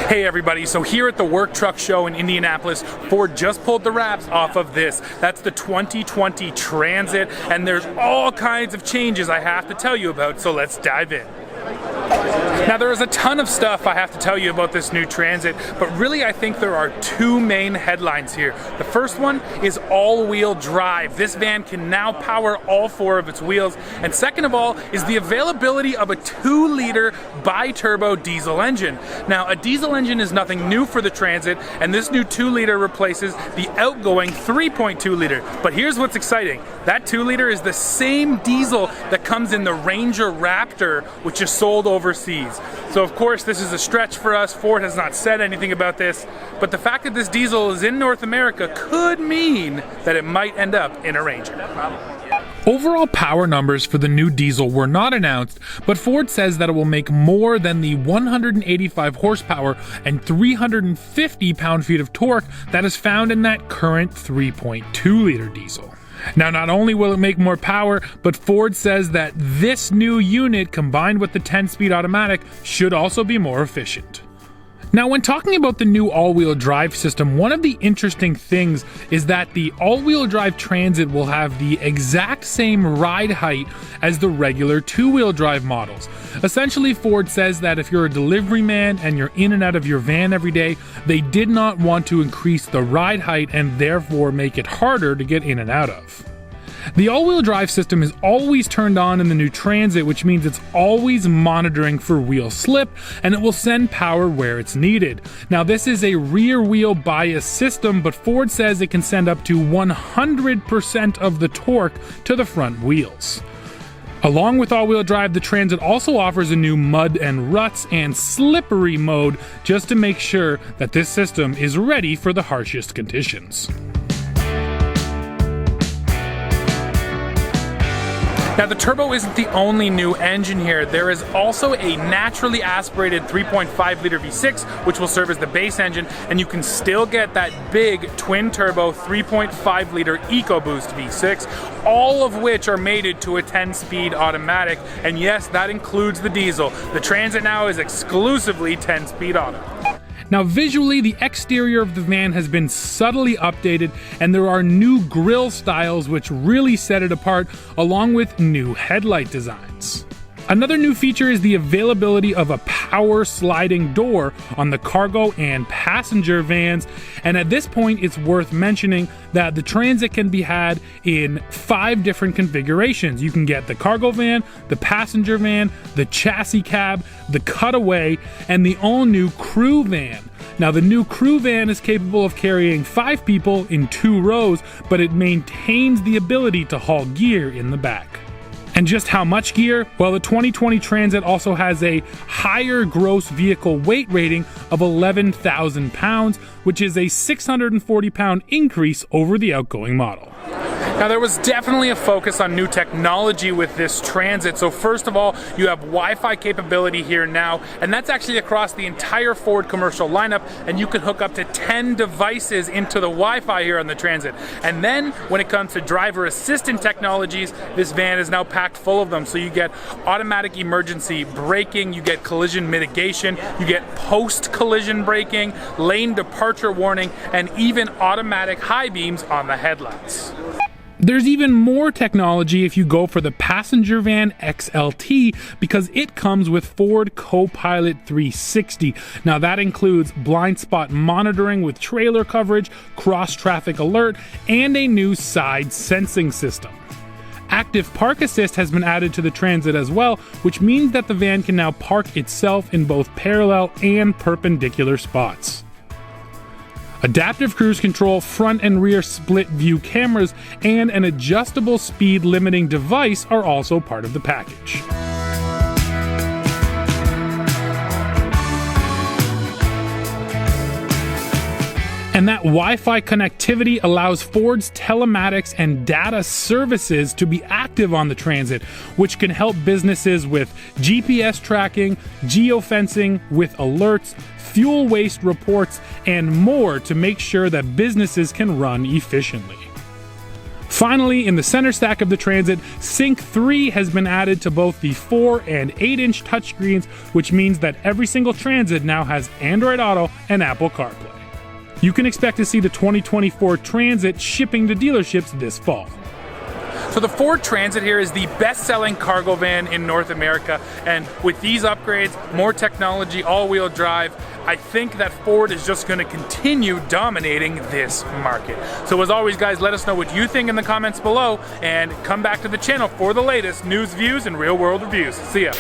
Hey everybody, so here at the Work Truck Show in Indianapolis, Ford just pulled the wraps off of this. That's the 2020 Transit, and there's all kinds of changes I have to tell you about, so let's dive in. Now there is a ton of stuff I have to tell you about this new Transit, but really I think there are two main headlines here. The first one is all-wheel drive. This van can now power all four of its wheels. And second of all is the availability of a 2-liter bi-turbo diesel engine. Now a diesel engine is nothing new for the Transit, and this new 2-liter replaces the outgoing 3.2-liter. But here's what's exciting. That 2-liter is the same diesel that comes in the Ranger Raptor, which is sold overseas. So of course this is a stretch for us. Ford has not said anything about this, but the fact that this diesel is in North America could mean that it might end up in a Ranger. Overall power numbers for the new diesel were not announced, but Ford says that it will make more than the 185 horsepower and 350 pound-feet of torque that is found in that current 3.2-liter diesel. Now, not only will it make more power, but Ford says that this new unit, combined with the 10-speed automatic, should also be more efficient. Now, when talking about the new all-wheel drive system, one of the interesting things is that the all-wheel drive Transit will have the exact same ride height as the regular two-wheel drive models. Essentially, Ford says that if you're a delivery man and you're in and out of your van every day, they did not want to increase the ride height and therefore make it harder to get in and out of. The all-wheel drive system is always turned on in the new Transit, which means it's always monitoring for wheel slip, and it will send power where it's needed. Now, this is a rear wheel bias system, but Ford says it can send up to 100% of the torque to the front wheels. Along with all-wheel drive, the Transit also offers a new mud and ruts and slippery mode just to make sure that this system is ready for the harshest conditions. Now the turbo isn't the only new engine here. There is also a naturally aspirated 3.5-liter V6, which will serve as the base engine, and you can still get that big twin-turbo 3.5-liter EcoBoost V6, all of which are mated to a 10-speed automatic, and yes, that includes the diesel. The Transit now is exclusively 10-speed auto. Now visually, the exterior of the van has been subtly updated, and there are new grille styles which really set it apart, along with new headlight designs. Another new feature is the availability of a power sliding door on the cargo and passenger vans, and at this point it's worth mentioning that the Transit can be had in 5 different configurations. You can get the cargo van, the passenger van, the chassis cab, the cutaway, and the all-new crew van. Now the new crew van is capable of carrying 5 people in 2 rows, but it maintains the ability to haul gear in the back. And just how much gear? Well, the 2020 Transit also has a higher gross vehicle weight rating of 11,000 pounds, which is a 640-pound increase over the outgoing model. Now there was definitely a focus on new technology with this Transit. So first of all, you have Wi-Fi capability here now, and that's actually across the entire Ford commercial lineup, and you can hook up to 10 devices into the Wi-Fi here on the Transit. And then when it comes to driver assistant technologies, this van is now packed full of them. So you get automatic emergency braking, you get collision mitigation, you get post-collision braking, lane departure warning, and even automatic high beams on the headlights. There's even more technology if you go for the passenger van XLT, because it comes with Ford Co-Pilot 360. Now that includes blind spot monitoring with trailer coverage, cross-traffic alert, and a new side sensing system. Active Park Assist has been added to the Transit as well, which means that the van can now park itself in both parallel and perpendicular spots. Adaptive cruise control, front and rear split view cameras, and an adjustable speed limiting device are also part of the package. And that Wi-Fi connectivity allows Ford's telematics and data services to be active on the Transit, which can help businesses with GPS tracking, geofencing with alerts, fuel waste reports, and more to make sure that businesses can run efficiently. Finally, in the center stack of the Transit, Sync 3 has been added to both the 4 and 8-inch touchscreens, which means that every single Transit now has Android Auto and Apple CarPlay. You can expect to see the 2024 Transit shipping to dealerships this fall. So the Ford Transit here is the best-selling cargo van in North America, and with these upgrades, more technology, all-wheel drive, I think that Ford is just going to continue dominating this market. So as always, guys, let us know what you think in the comments below, and come back to the channel for the latest news, views, and real-world reviews. See ya.